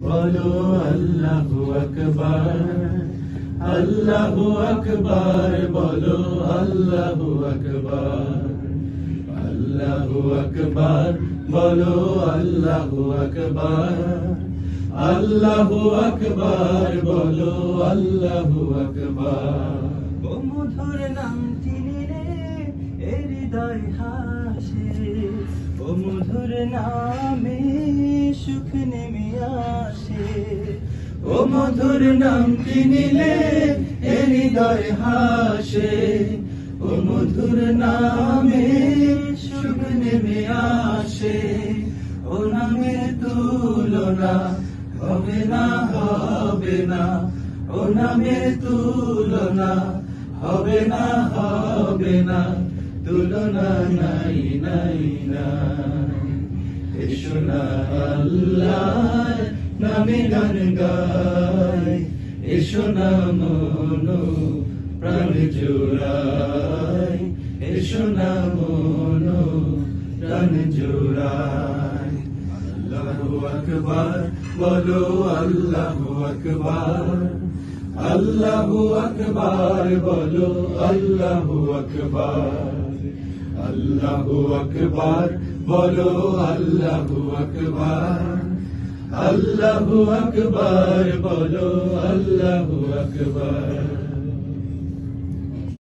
বলো আল্লাহু আকবার, আল্লাহু আকবার, বলো আল্লাহু আকবার, আল্লাহু আকবার, বলো আল্লাহু আকবার, আল্লাহু আকবার, বলো আল্লাহু আকবার। ও মধুর নামটি নিলে এ হৃদয় হাসে, ও মধুর নামে সুখ নেমে আসে, ও মধুর নামটি নিলে এ হৃদয় হাসে, ও মধুর নামে সুখ নেমে আসে। ও নামের তুলনা হবে না, হবে না, ও নামের তুলনা হবে না, হবে না, তুলনা নাই নাই নাই। এসো না আল্লাহর নামে গান গাই, এসো না মন প্রাণ জোড়াই, এসো না মন প্রাণ জোড়াই। আল্লাহু আকবার, বলো আল্লাহু আকবার, আল্লাহু আকবার, বলো আল্লাহু আকবার, আল্লাহু আকবার, বলো আল্লাহু আকবার, আল্লাহু আকবার, বলো আল্লাহু আকবার।